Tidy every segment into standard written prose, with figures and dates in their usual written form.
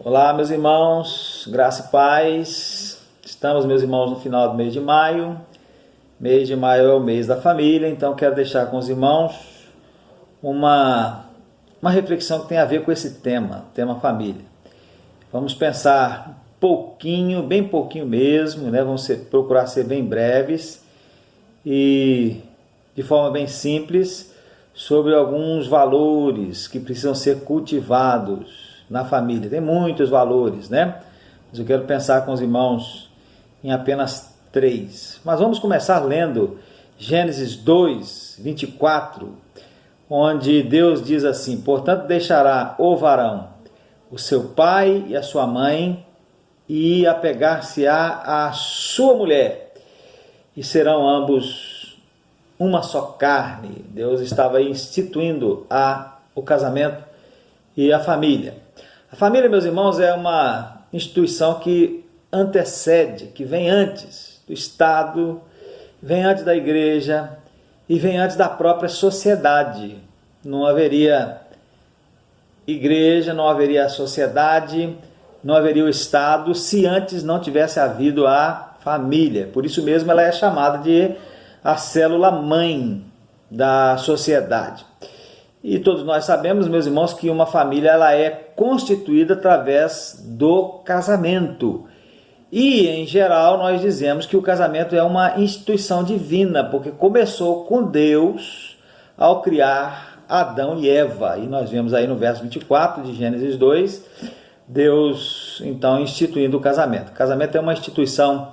Olá, meus irmãos, graça e paz. Estamos, meus irmãos, no final do mês de maio. Mês de maio é o mês da família, então quero deixar com os irmãos uma reflexão que tem a ver com esse tema família. Vamos pensar um pouquinho, bem pouquinho mesmo, né? Vamos procurar ser bem breves e de forma bem simples sobre alguns valores que precisam ser cultivados na família. Tem muitos valores, né? Mas eu quero pensar com os irmãos em apenas 3. Mas vamos começar lendo Gênesis 2, 24, onde Deus diz assim: portanto deixará o varão o seu pai e a sua mãe, e apegar-se-á à sua mulher, e serão ambos uma só carne. Deus estava aí instituindo o casamento e a família. A família, meus irmãos, é uma instituição que antecede, que vem antes do Estado, vem antes da igreja e vem antes da própria sociedade. Não haveria igreja, não haveria sociedade, não haveria o Estado se antes não tivesse havido a família. Por isso mesmo ela é chamada de a célula mãe da sociedade. E todos nós sabemos, meus irmãos, que uma família ela é constituída através do casamento. E, em geral, nós dizemos que o casamento é uma instituição divina, porque começou com Deus ao criar Adão e Eva. E nós vemos aí no verso 24 de Gênesis 2, Deus, então, instituindo o casamento. O casamento é uma instituição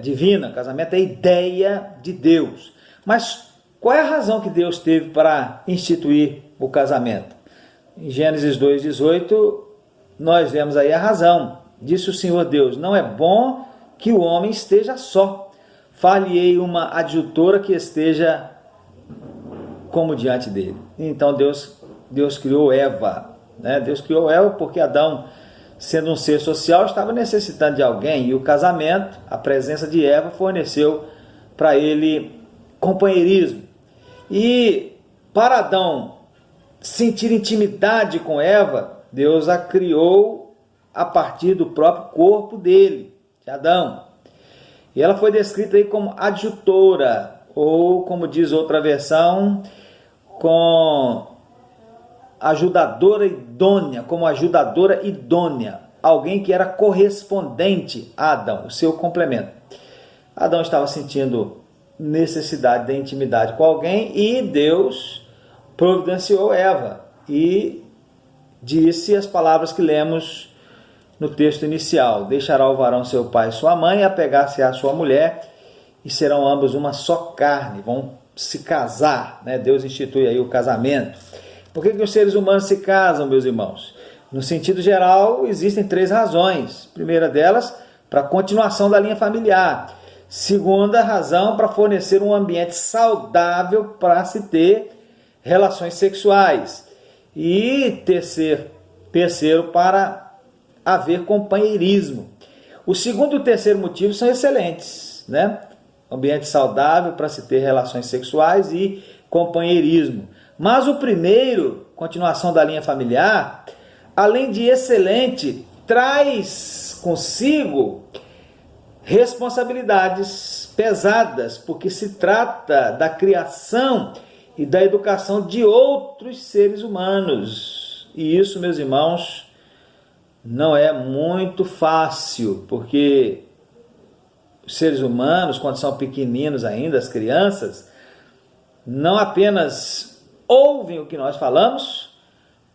divina, o casamento é a ideia de Deus. Mas qual é a razão que Deus teve para instituir o casamento? Em Gênesis 2,18, nós vemos aí a razão. Disse o Senhor Deus: não é bom que o homem esteja só. Far-lhe-ei uma adjutora que esteja como diante dele. Então Deus criou Eva. Né? Deus criou Eva porque Adão, sendo um ser social, estava necessitando de alguém. E o casamento, a presença de Eva, forneceu para ele companheirismo. E para Adão sentir intimidade com Eva, Deus a criou a partir do próprio corpo dele, de Adão. E ela foi descrita aí como adjutora, ou como diz outra versão, com ajudadora idônea, como ajudadora idônea, alguém que era correspondente a Adão, o seu complemento. Adão estava sentindo necessidade da intimidade com alguém e Deus providenciou Eva e disse as palavras que lemos no texto inicial: deixará o varão seu pai e sua mãe, apegar-se à sua mulher, e serão ambos uma só carne, vão se casar, né? Deus institui aí o casamento. Por que os seres humanos se casam, meus irmãos? No sentido geral, existem 3 razões. Primeira delas, para a continuação da linha familiar. Segunda razão, para fornecer um ambiente saudável para se ter relações sexuais. E terceiro, para haver companheirismo. O segundo e o terceiro motivo são excelentes, né? Ambiente saudável para se ter relações sexuais e companheirismo. Mas o primeiro, continuação da linha familiar, além de excelente, traz consigo responsabilidades pesadas, porque se trata da criação e da educação de outros seres humanos. E isso, meus irmãos, não é muito fácil, porque os seres humanos, quando são pequeninos ainda, as crianças, não apenas ouvem o que nós falamos,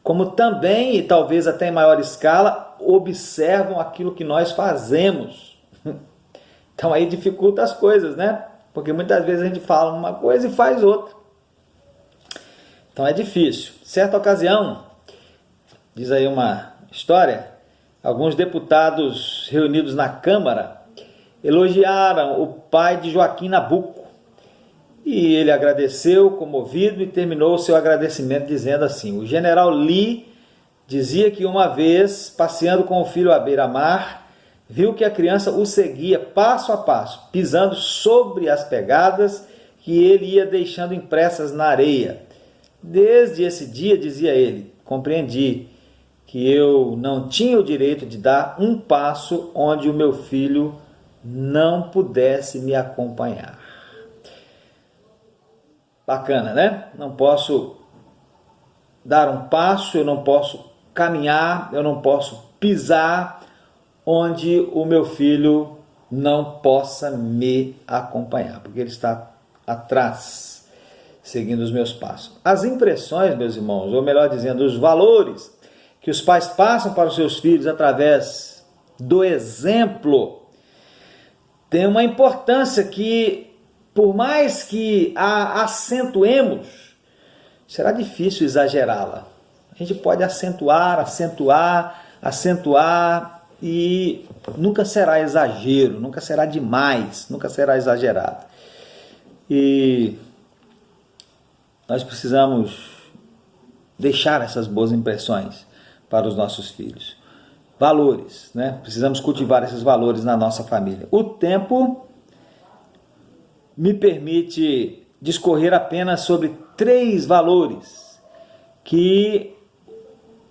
como também, e talvez até em maior escala, observam aquilo que nós fazemos. Então aí dificulta as coisas, né? Porque muitas vezes a gente fala uma coisa e faz outra. Então é difícil. Certa ocasião, diz aí uma história, alguns deputados reunidos na Câmara elogiaram o pai de Joaquim Nabuco. E ele agradeceu, comovido, e terminou o seu agradecimento dizendo assim: o general Lee dizia que uma vez, passeando com o filho à beira-mar, viu que a criança o seguia passo a passo, pisando sobre as pegadas que ele ia deixando impressas na areia. Desde esse dia, dizia ele, compreendi que eu não tinha o direito de dar um passo onde o meu filho não pudesse me acompanhar. Bacana, né? Não posso dar um passo, eu não posso caminhar, eu não posso pisar onde o meu filho não possa me acompanhar, porque ele está atrás, seguindo os meus passos. As impressões, meus irmãos, ou melhor dizendo, os valores que os pais passam para os seus filhos através do exemplo, tem uma importância que, por mais que a acentuemos, será difícil exagerá-la. A gente pode acentuar e nunca será exagero, nunca será demais, nunca será exagerado. E nós precisamos deixar essas boas impressões para os nossos filhos. Valores, né? Precisamos cultivar esses valores na nossa família. O tempo me permite discorrer apenas sobre 3 valores que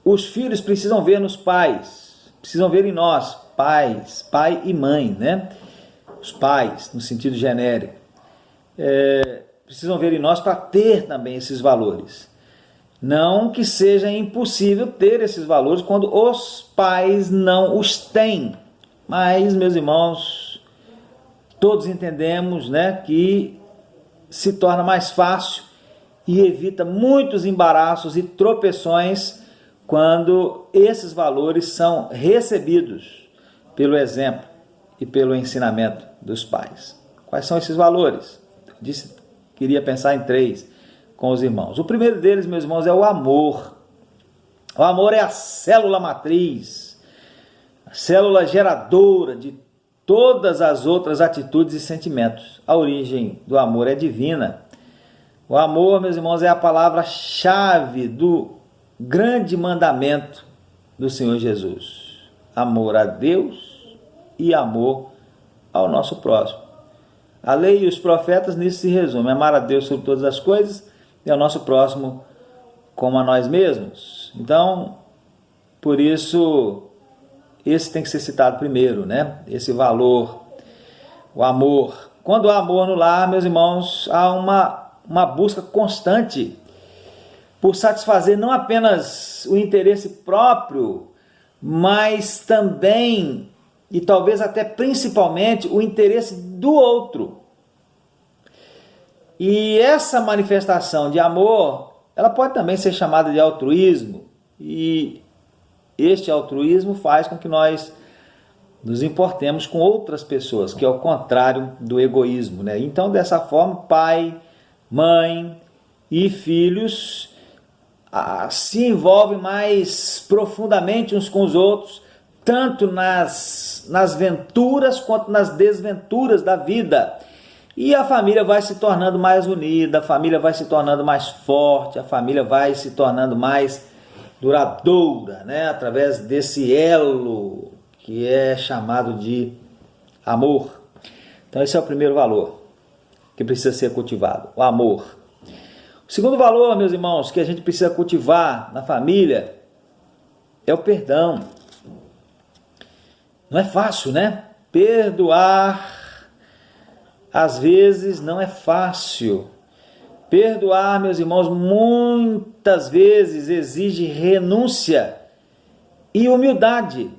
os filhos precisam ver nos pais, precisam ver em nós, pais, pai e mãe, né? Os pais, no sentido genérico, precisam ver em nós para ter também esses valores. Não que seja impossível ter esses valores quando os pais não os têm. Mas, meus irmãos, todos entendemos, né, que se torna mais fácil e evita muitos embaraços e tropeções quando esses valores são recebidos pelo exemplo e pelo ensinamento dos pais. Quais são esses valores? Eu disse, queria pensar em 3 com os irmãos. O primeiro deles, meus irmãos, é o amor. O amor é a célula matriz, a célula geradora de todas as outras atitudes e sentimentos. A origem do amor é divina. O amor, meus irmãos, é a palavra-chave do grande mandamento do Senhor Jesus. Amor a Deus e amor ao nosso próximo. A lei e os profetas nisso se resumem: amar a Deus sobre todas as coisas e ao nosso próximo como a nós mesmos. Então, por isso, esse tem que ser citado primeiro, né? Esse valor, o amor. Quando há amor no lar, meus irmãos, há uma busca constante por satisfazer não apenas o interesse próprio, mas também, e talvez até principalmente, o interesse do outro. E essa manifestação de amor, ela pode também ser chamada de altruísmo, e este altruísmo faz com que nós nos importemos com outras pessoas, que é o contrário do egoísmo, né? Então, dessa forma, pai, mãe e filhos se envolvem mais profundamente uns com os outros, tanto nas venturas quanto nas desventuras da vida. E a família vai se tornando mais unida, a família vai se tornando mais forte, a família vai se tornando mais duradoura, né? Através desse elo que é chamado de amor. Então esse é o primeiro valor que precisa ser cultivado, o amor. O segundo valor, meus irmãos, que a gente precisa cultivar na família é o perdão. Não é fácil, né? Perdoar às vezes não é fácil. Perdoar, meus irmãos, muitas vezes exige renúncia e humildade.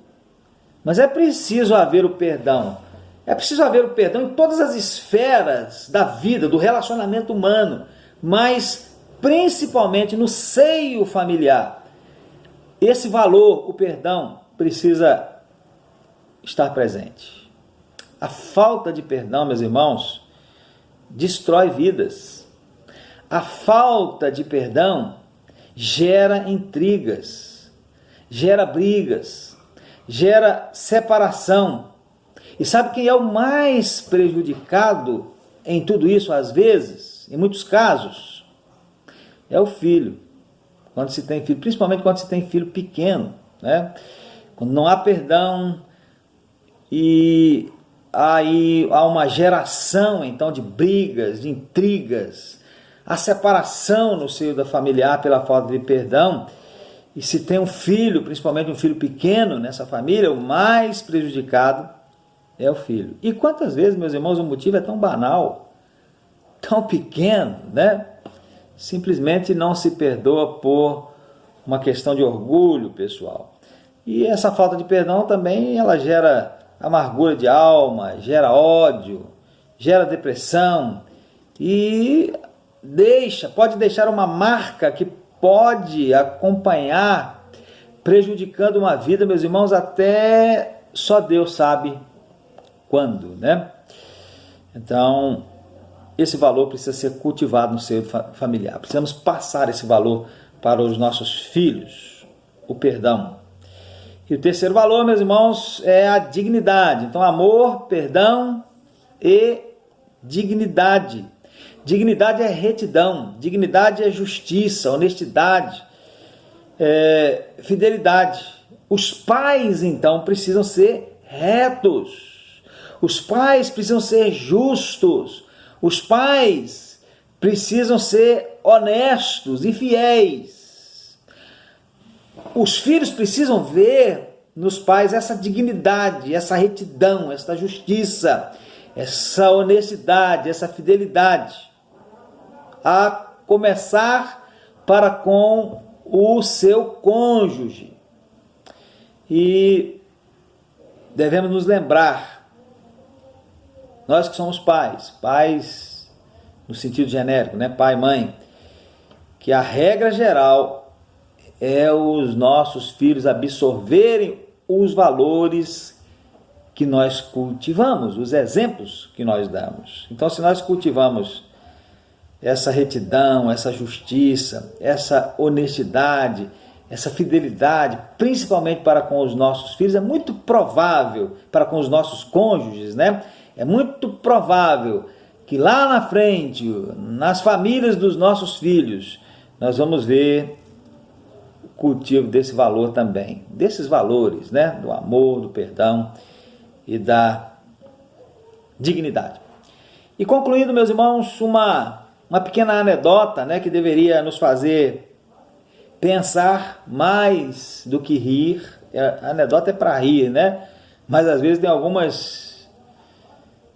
Mas é preciso haver o perdão. É preciso haver o perdão em todas as esferas da vida, do relacionamento humano, mas principalmente no seio familiar. Esse valor, o perdão, precisa estar presente. A falta de perdão, meus irmãos, destrói vidas. A falta de perdão gera intrigas, gera brigas, gera separação. E sabe quem é o mais prejudicado em tudo isso, às vezes, em muitos casos? É o filho. Quando se tem filho, principalmente quando se tem filho pequeno, né? Quando não há perdão e aí há uma geração então de brigas, de intrigas, a separação no seio da familiar pela falta de perdão, E se tem um filho, principalmente um filho pequeno nessa família, o mais prejudicado é o filho. E quantas vezes, meus irmãos, o motivo é tão banal, tão pequeno, né? Simplesmente não se perdoa por uma questão de orgulho pessoal. E essa falta de perdão também, ela gera amargura de alma, gera ódio, gera depressão e pode deixar uma marca que pode acompanhar, prejudicando uma vida, meus irmãos, até só Deus sabe quando, né? Então, esse valor precisa ser cultivado no seio familiar. Precisamos passar esse valor para os nossos filhos, o perdão. E o terceiro valor, meus irmãos, é a dignidade. Então, amor, perdão e dignidade. Dignidade é retidão, dignidade é justiça, honestidade, fidelidade. Os pais, então, precisam ser retos. Os pais precisam ser justos. Os pais precisam ser honestos e fiéis. Os filhos precisam ver nos pais essa dignidade, essa retidão, essa justiça, essa honestidade, essa fidelidade. A começar para com o seu cônjuge. E devemos nos lembrar, nós que somos pais no sentido genérico, né? Pai e mãe, que a regra geral é os nossos filhos absorverem os valores que nós cultivamos, os exemplos que nós damos. Então, se nós cultivamos essa retidão, essa justiça, essa honestidade, essa fidelidade, principalmente para com os nossos filhos, é muito provável, para com os nossos cônjuges, né? É muito provável que lá na frente, nas famílias dos nossos filhos, nós vamos ver o cultivo desse valor também, desses valores, né? Do amor, do perdão e da dignidade. E concluindo, meus irmãos, uma pequena anedota, né, que deveria nos fazer pensar mais do que rir. A anedota é para rir, né? Mas às vezes tem algumas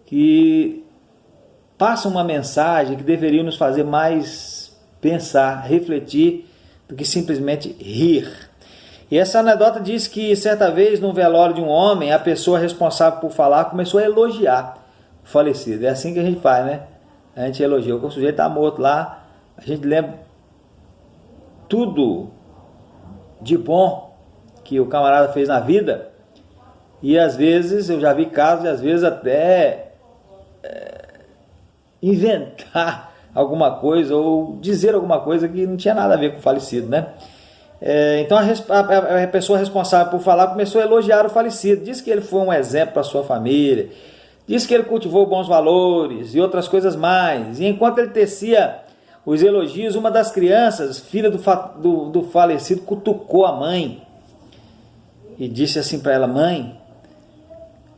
que passam uma mensagem que deveriam nos fazer mais pensar, refletir, do que simplesmente rir. E essa anedota diz que certa vez no velório de um homem, a pessoa responsável por falar começou a elogiar o falecido. É assim que a gente faz, né? A gente elogia, o sujeito está morto lá, a gente lembra tudo de bom que o camarada fez na vida, e às vezes, eu já vi casos, às vezes até inventar alguma coisa, ou dizer alguma coisa que não tinha nada a ver com o falecido, né? Então a pessoa responsável por falar começou a elogiar o falecido, disse que ele foi um exemplo para a sua família, disse que ele cultivou bons valores e outras coisas mais. E enquanto ele tecia os elogios, uma das crianças, filha do falecido, cutucou a mãe e disse assim para ela: mãe,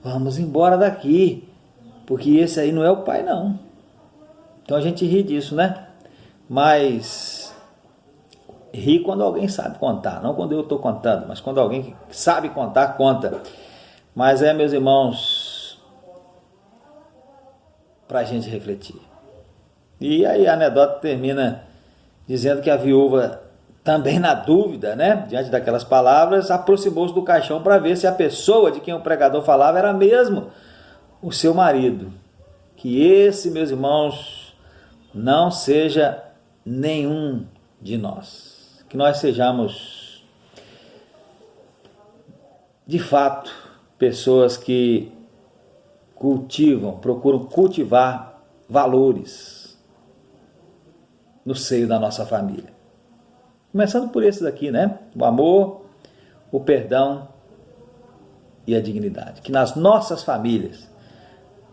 vamos embora daqui, porque esse aí não é o pai não. Então a gente ri disso, né? Mas ri quando alguém sabe contar, não quando eu estou contando, mas quando alguém que sabe contar, conta. Mas meus irmãos, para a gente refletir. E aí a anedota termina dizendo que a viúva, também na dúvida, né, diante daquelas palavras, aproximou-se do caixão para ver se a pessoa de quem o pregador falava era mesmo o seu marido. Que esse, meus irmãos, não seja nenhum de nós. Que nós sejamos, de fato, pessoas que procuram cultivar valores no seio da nossa família. Começando por esses aqui, né? O amor, o perdão e a dignidade. Que nas nossas famílias,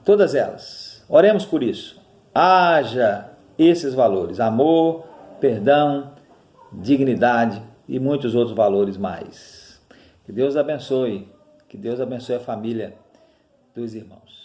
todas elas, oremos por isso, haja esses valores: amor, perdão, dignidade e muitos outros valores mais. Que Deus abençoe, que Deus abençoe a família dos irmãos.